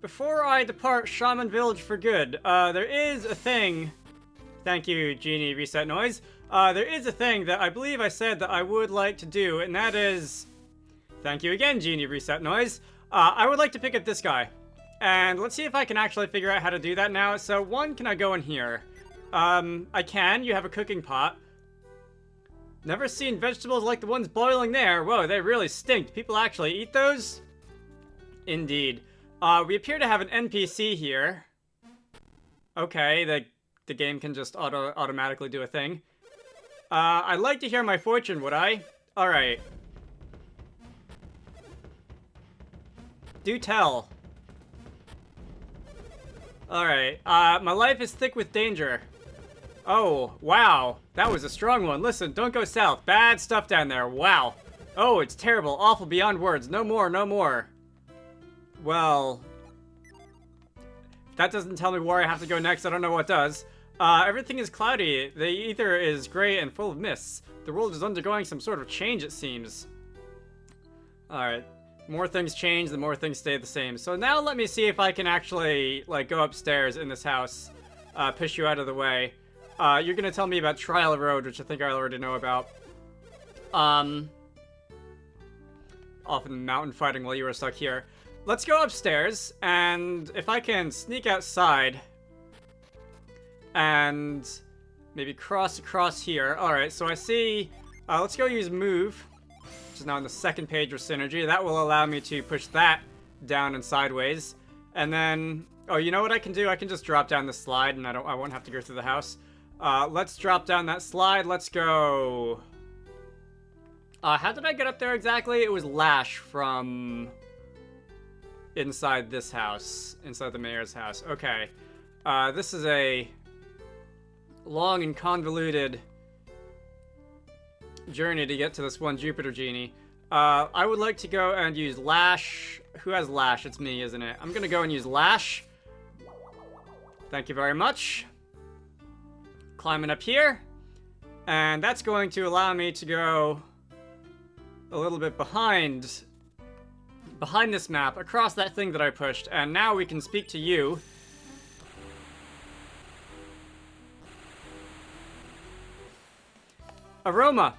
before I depart Shaman Village for good, there is a thing. Thank you, Genie Reset Noise. There is a thing that I believe I said that I would like to do, and that is... Thank you again, Genie Reset Noise. I would like to pick up this guy. And let's see if I can actually figure out how to do that now. So, one, can I go in here? I can. You have a cooking pot. Never seen vegetables like the ones boiling there. Whoa, they really stink. People actually eat those? Indeed. We appear to have an NPC here. Okay, the game can just automatically do a thing. I'd like to hear my fortune, would I? Alright. Do tell. Alright, my life is thick with danger. Oh, wow. That was a strong one. Listen, don't go south. Bad stuff down there. Wow. Oh, it's terrible. Awful beyond words. No more, no more. Well... if that doesn't tell me where I have to go next, I don't know what does. Everything is cloudy. The ether is gray and full of mists. The world is undergoing some sort of change, it seems. Alright. The more things change, the more things stay the same. So now let me see if I can actually, like, go upstairs in this house. Push you out of the way. You're gonna tell me about Trial Road, which I think I already know about. Often mountain fighting while you were stuck here. Let's go upstairs, and if I can sneak outside and maybe cross across here. Alright, so I see... let's go use Move, which is now on the second page of Synergy. That will allow me to push that down and sideways. And then... oh, you know what I can do? I can just drop down the slide, and I won't have to go through the house. Let's drop down that slide. Let's go... how did I get up there exactly? It was Lash from... inside this house. Inside the mayor's house. Okay. This is a long and convoluted journey to get to this one Jupiter Genie. I would like to go and use Lash. Who has Lash? It's me, isn't it? I'm gonna go and use Lash. Thank you very much. Climbing up here. And that's going to allow me to go a little bit behind this map, across that thing that I pushed, and now we can speak to you. Aroma.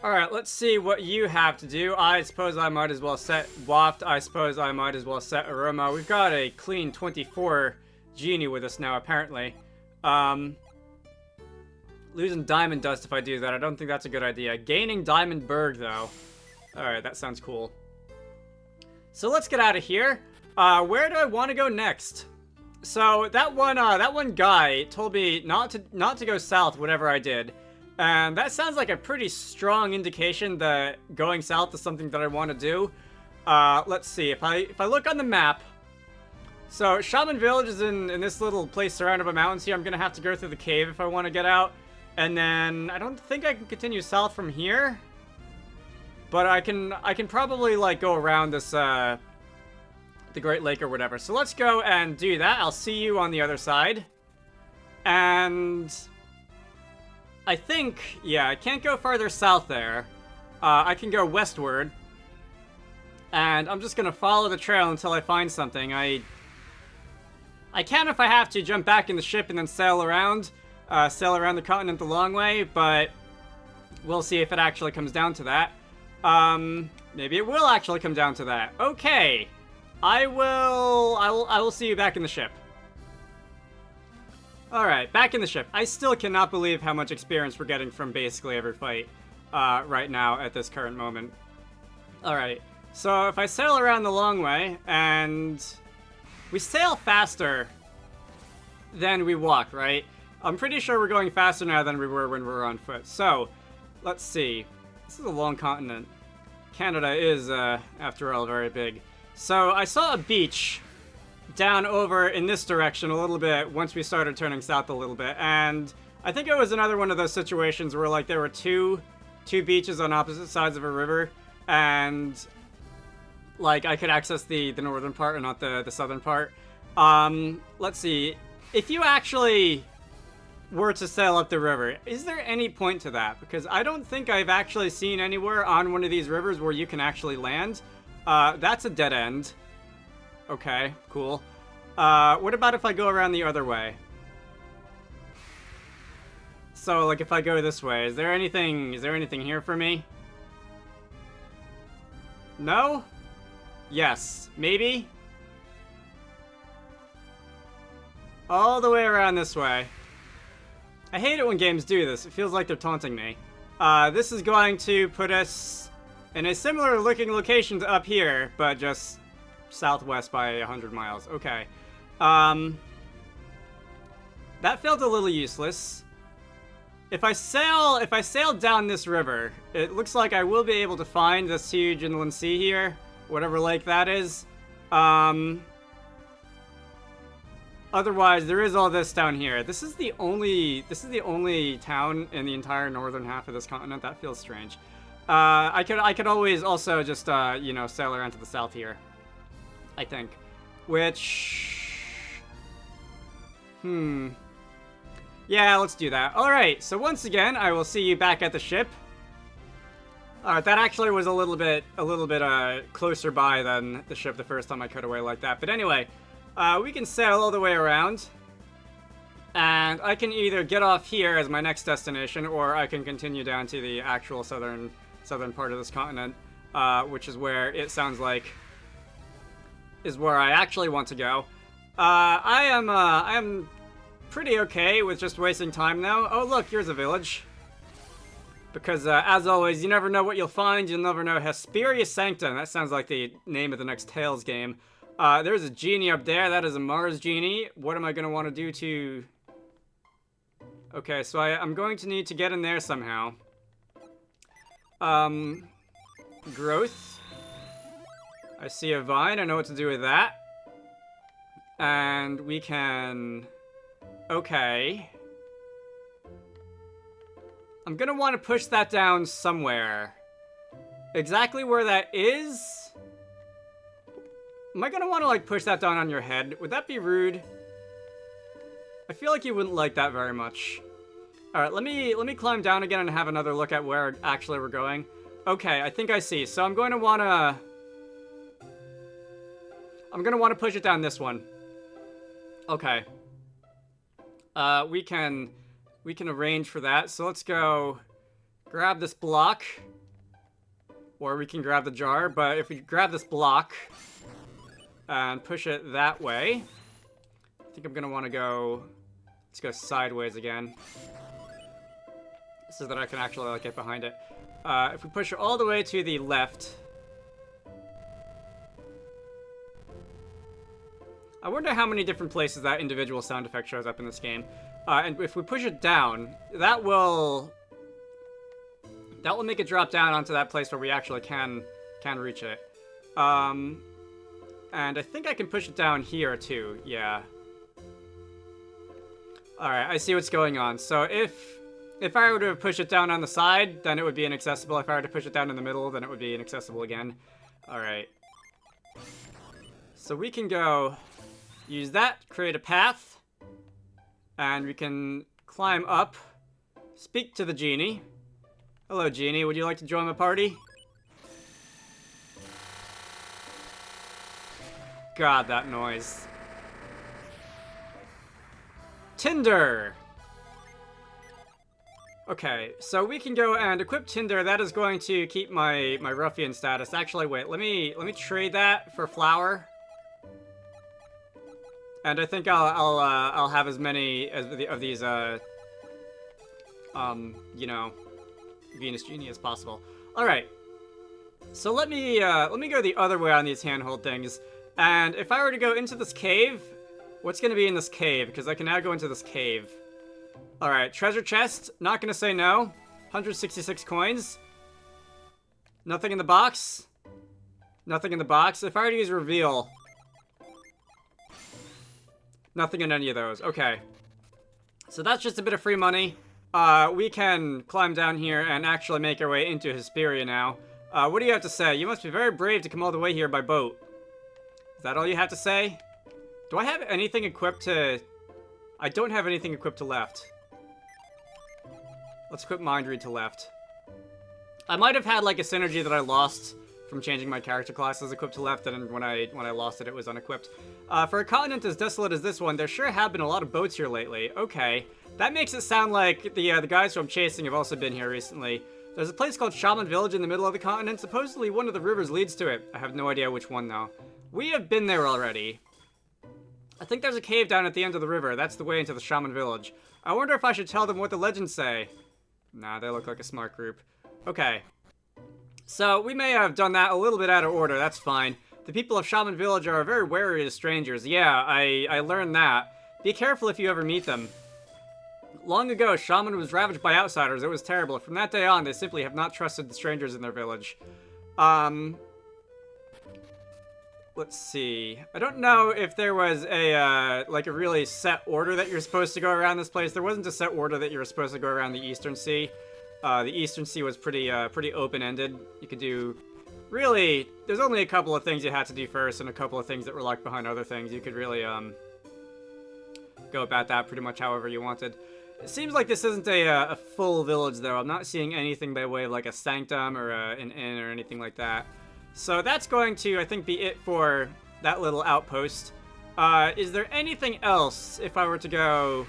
Alright, let's see what you have to do. I suppose I might as well set Waft. I suppose I might as well set Aroma. We've got a clean 24 Genie with us now, apparently. Losing Diamond Dust if I do that. I don't think that's a good idea. Gaining Diamond Berg, though. Alright, that sounds cool. So let's get out of here. Where do I want to go next? So that one guy told me not to go south, whatever I did. And that sounds like a pretty strong indication that going south is something that I want to do. Let's see, if I look on the map. So Shaman Village is in this little place surrounded by mountains here. I'm gonna have to go through the cave if I want to get out. And then I don't think I can continue south from here. But I can probably, like, go around this, the Great Lake or whatever. So let's go and do that. I'll see you on the other side. And I think, yeah, I can't go farther south there. I can go westward. And I'm just gonna follow the trail until I find something. I can, if I have to, jump back in the ship and then sail around the continent the long way, but we'll see if it actually comes down to that. Maybe it will actually come down to that. Okay. I will see you back in the ship. Alright, back in the ship. I still cannot believe how much experience we're getting from basically every fight, right now at this current moment. Alright, so if I sail around the long way, and we sail faster than we walk, right? I'm pretty sure we're going faster now than we were when we were on foot. So, let's see. This is a long continent. Canada is, after all, very big. So, I saw a beach down over in this direction a little bit once we started turning south a little bit. And I think it was another one of those situations where, like, there were two beaches on opposite sides of a river. And, like, I could access the northern part and not the southern part. Let's see. If you actually were to sail up the river, is there any point to that? Because I don't think I've actually seen anywhere on one of these rivers where you can actually land. That's a dead end. Okay, cool. What about if I go around the other way? So, like, if I go this way, is there anything here for me? No? Yes. Maybe? All the way around this way. I hate it when games do this. It feels like they're taunting me. This is going to put us in a similar looking location to up here, but just southwest by 100 miles. Okay. That felt a little useless. If I sail down this river, it looks like I will be able to find this huge inland sea here, whatever lake that is. Otherwise, there is all this down here. This is the only town in the entire northern half of this continent. That feels strange. I could always also just you know, sail around to the south here, I think. Which, yeah, let's do that. All right. So once again, I will see you back at the ship. All right, that actually was a little bit closer by than the ship the first time I cut away like that. But anyway. We can sail all the way around, and I can either get off here as my next destination, or I can continue down to the actual southern part of this continent, which is where it sounds like is where I actually want to go. I am pretty okay with just wasting time now. Oh look, here's a village. Because as always, you never know what you'll find. You'll never know. Hesperia Sanctum. That sounds like the name of the next Tales game. There's a genie up there. That is a Mars genie. What am I going to want to do to... Okay, so I'm going to need to get in there somehow. Growth. I see a vine. I know what to do with that. And we can... Okay. I'm going to want to push that down somewhere. Exactly where that is... Am I gonna want to, like, push that down on your head? Would that be rude? I feel like you wouldn't like that very much. Alright, let me climb down again and have another look at where actually we're going. Okay, I think I see. So I'm going to want to push it down this one. Okay. We can arrange for that. So let's go grab this block. Or we can grab the jar, but if we grab this block... and push it that way. I think I'm gonna want to go... Let's go sideways again. So that I can actually, like, get behind it. If we push it all the way to the left... I wonder how many different places that individual sound effect shows up in this game. And if we push it down, that will make it drop down onto that place where we actually can reach it. And I think I can push it down here, too. Yeah. Alright, I see what's going on. So if I were to push it down on the side, then it would be inaccessible. If I were to push it down in the middle, then it would be inaccessible again. Alright. So we can go use that, create a path. And we can climb up. Speak to the genie. Hello, genie. Would you like to join my party? God, that noise. Tinder! Okay, so we can go and equip Tinder. That is going to keep my ruffian status. Actually, wait, let me trade that for flour. And I think I'll have as many of these you know, Venus Genie as possible. All right. So let me go the other way on these handhold things. And if I were to go into this cave, what's going to be in this cave? Because I can now go into this cave. Alright, treasure chest. Not going to say no. 166 coins. Nothing in the box. Nothing in the box. If I were to use reveal. Nothing in any of those. Okay. So that's just a bit of free money. We can climb down here and actually make our way into Hesperia now. What do you have to say? You must be very brave to come all the way here by boat. Is that all you have to say? Do I have anything equipped to... I don't have anything equipped to left. Let's equip Mind Read to left. I might have had, like, a synergy that I lost from changing my character class as equipped to left, and when I lost it, it was unequipped. For a continent as desolate as this one, there sure have been a lot of boats here lately. Okay. That makes it sound like the guys who I'm chasing have also been here recently. There's a place called Shaman Village in the middle of the continent. Supposedly one of the rivers leads to it. I have no idea which one, though. We have been there already. I think there's a cave down at the end of the river. That's the way into the Shaman Village. I wonder if I should tell them what the legends say. Nah, they look like a smart group. Okay. So, we may have done that a little bit out of order. That's fine. The people of Shaman Village are very wary of strangers. Yeah, I learned that. Be careful if you ever meet them. Long ago, Shaman was ravaged by outsiders. It was terrible. From that day on, they simply have not trusted the strangers in their village. Let's see. I don't know if there was a, like a really set order that you're supposed to go around this place. There wasn't a set order that you were supposed to go around the Eastern Sea. The Eastern Sea was pretty open-ended. You could do... Really, there's only a couple of things you had to do first, and a couple of things that were locked behind other things. You could really, go about that pretty much however you wanted. It seems like this isn't a full village, though. I'm not seeing anything by way of, like, a sanctum or an inn or anything like that. So that's going to, I think, be it for that little outpost. Is there anything else if I were to go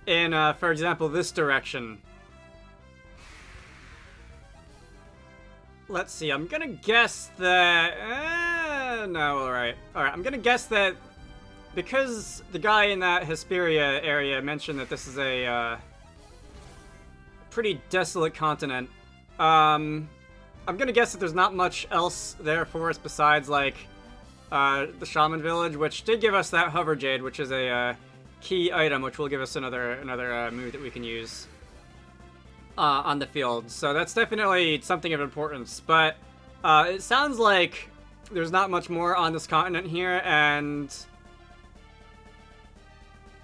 in, for example, this direction? Let's see, I'm gonna guess that... no, alright. Alright, I'm gonna guess that because the guy in that Hesperia area mentioned that this is a pretty desolate continent, I'm gonna guess that there's not much else there for us besides, like, the Shaman Village, which did give us that Hover Jade, which is a key item, which will give us another move that we can use on the field. So that's definitely something of importance, but it sounds like there's not much more on this continent here, and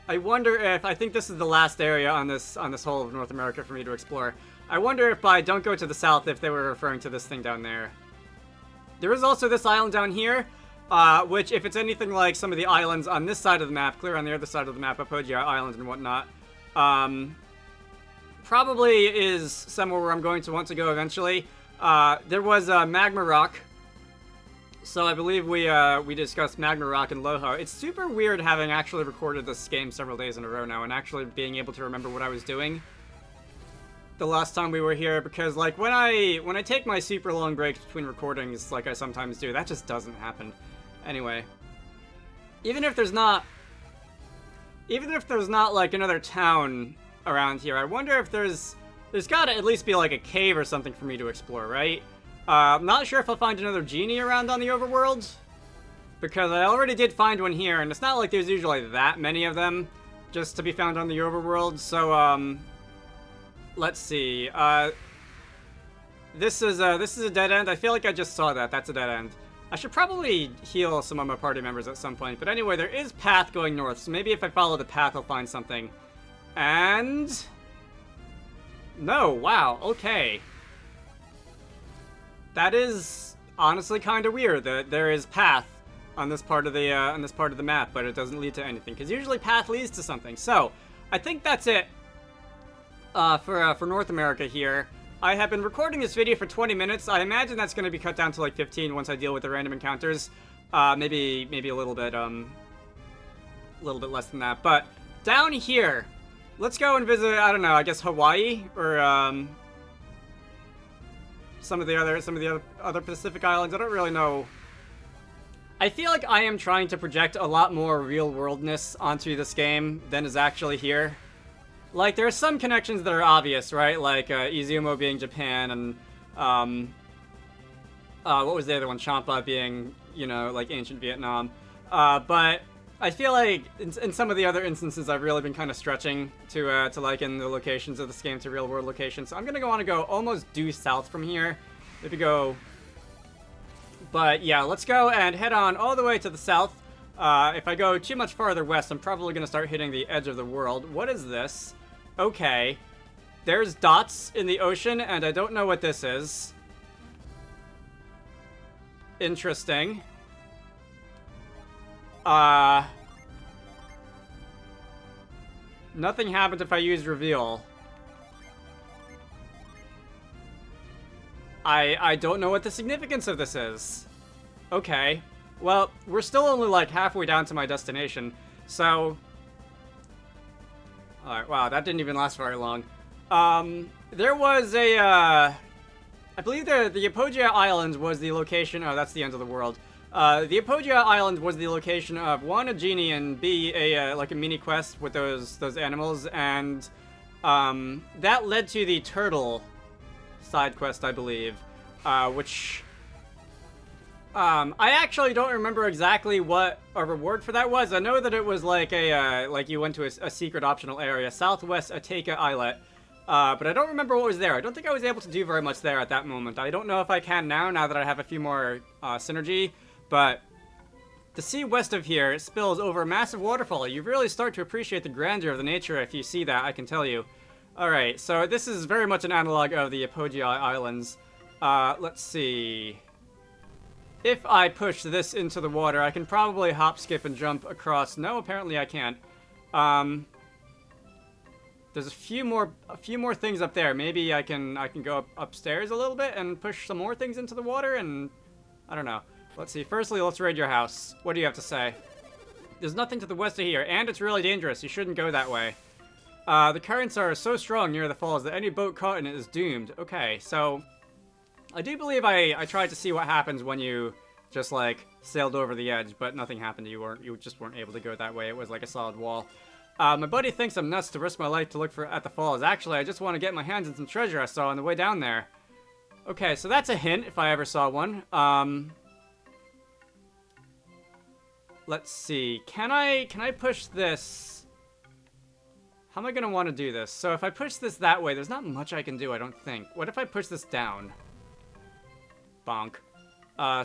I wonder if... I think this is the last area on this whole of North America for me to explore. I wonder if by don't go to the south if they were referring to this thing down there. There is also this island down here, which if it's anything like some of the islands on this side of the map, clear on the other side of the map, Apogea Island and whatnot, probably is somewhere where I'm going to want to go eventually. There was Magma Rock, so I believe we discussed Magma Rock and Loho. It's super weird having actually recorded this game several days in a row now and actually being able to remember what I was doing the last time we were here, because like when I take my super long breaks between recordings like I sometimes do, that just doesn't happen. Anyway, even if there's not like another town around here, I wonder if there's gotta at least be like a cave or something for me to explore, right? I'm not sure if I'll find another genie around on the overworld, because I already did find one here, and it's not like there's usually that many of them just to be found on the overworld. So let's see. This is a dead end. I feel like I just saw that. That's a dead end. I should probably heal some of my party members at some point. But anyway, there is path going north, so maybe if I follow the path, I'll find something. And... no, wow, okay. That is honestly kind of weird that there is path on this part of the map, but it doesn't lead to anything, because usually path leads to something. So, I think that's it for North America here. I have been recording this video for 20 minutes. I imagine that's going to be cut down to like 15 once I deal with the random encounters. Maybe a little bit less than that. But down here, let's go and visit, I don't know, I guess Hawaii or some of the other Pacific islands. I don't really know. I feel like I am trying to project a lot more real-worldness onto this game than is actually here. Like, there are some connections that are obvious, right? Like, Izumo being Japan, and, what was the other one? Champa being, you know, like, ancient Vietnam. But I feel like, in some of the other instances, I've really been kind of stretching to liken the locations of this game to real-world locations. So I'm gonna want to go almost due south from here. Maybe go... But, yeah, let's go and head on all the way to the south. If I go too much farther west, I'm probably gonna start hitting the edge of the world. What is this? Okay. There's dots in the ocean, and I don't know what this is. Interesting. Nothing happened if I use reveal. I don't know what the significance of this is. Okay. Well, we're still only like halfway down to my destination, so... Alright, wow, that didn't even last very long. There was a, I believe the Hesperia Islands was the location... Oh, that's the end of the world. The Hesperia Island was the location of, one, a genie, and B, like a mini quest with those animals, and, that led to the turtle side quest, I believe, which... I actually don't remember exactly what a reward for that was. I know that it was like like you went to a secret optional area, Southwest Ateka Islet, but I don't remember what was there. I don't think I was able to do very much there at that moment. I don't know if I can now that I have a few more, synergy, but the sea west of here spills over a massive waterfall. You really start to appreciate the grandeur of the nature if you see that, I can tell you. Alright, so this is very much an analog of the Hesperia Islands. Let's see... If I push this into the water, I can probably hop, skip, and jump across. No, apparently I can't. There's a few more things up there. Maybe I can go upstairs a little bit and push some more things into the water, and I don't know. Let's see. Firstly, let's raid your house. What do you have to say? There's nothing to the west of here, and it's really dangerous. You shouldn't go that way. The currents are so strong near the falls that any boat caught in it is doomed. Okay, so... I do believe I tried to see what happens when you just, like, sailed over the edge, but nothing happened. You just weren't able to go that way. It was like a solid wall. My buddy thinks I'm nuts to risk my life to look at the falls. Actually, I just want to get my hands on some treasure I saw on the way down there. Okay, so that's a hint, if I ever saw one. Let's see. Can I push this? How am I going to want to do this? So if I push this that way, there's not much I can do, I don't think. What if I push this down? Bonk.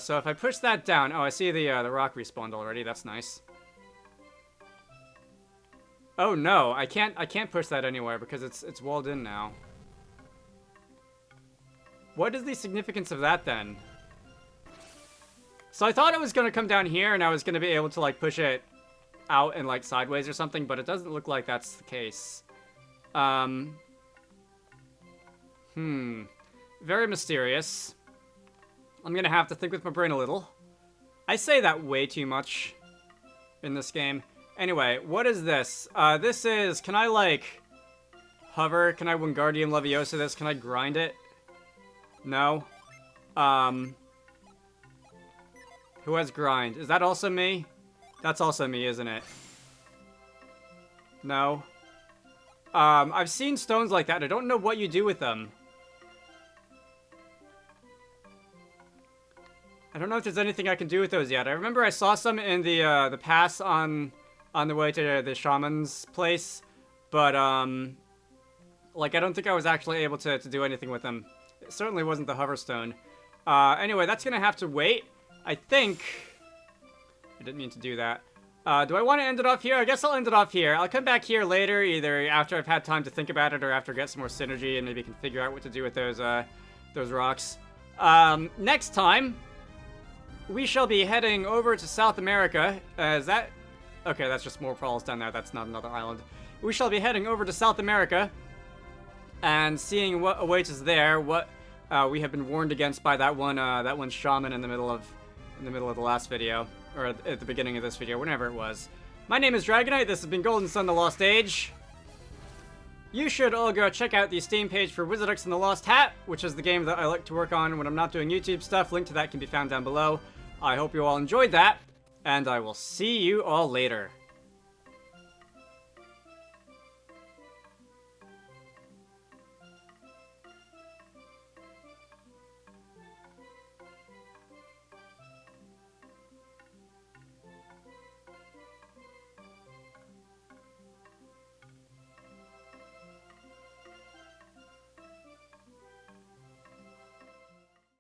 So if I push that down... Oh, I see the rock respawned already. That's nice. Oh, no. I can't push that anywhere because it's walled in now. What is the significance of that, then? So I thought it was going to come down here and I was going to be able to, like, push it out and, like, sideways or something, but it doesn't look like that's the case. Very mysterious. I'm gonna have to think with my brain a little. I say that way too much in this game. Anyway, what is this? This is... Can I, like, hover? Can I Wingardium Leviosa this? Can I grind it? No. Who has grind? Is that also me? That's also me, isn't it? No. I've seen stones like that. I don't know what you do with them. I don't know if there's anything I can do with those yet. I remember I saw some in the pass on the way to the shaman's place, but like I don't think I was actually able to do anything with them. It certainly wasn't the hoverstone. Anyway, that's gonna have to wait. I think I didn't mean to do that. Do I want to end it off here? I guess I'll end it off here. I'll come back here later, either after I've had time to think about it or after I get some more synergy and maybe can figure out what to do with those rocks. Next time, we shall be heading over to South America. Is that... Okay, that's just more falls down there. That's not another island. We shall be heading over to South America and seeing what awaits us there. What we have been warned against by that one shaman in the middle of the last video, or at the beginning of this video, whenever it was. My name is Dragonite. This has been Golden Sun: The Lost Age. You should all go check out the Steam page for Wizarducks and the Lost Hat, which is the game that I like to work on when I'm not doing YouTube stuff. Link to that can be found down below. I hope you all enjoyed that, and I will see you all later.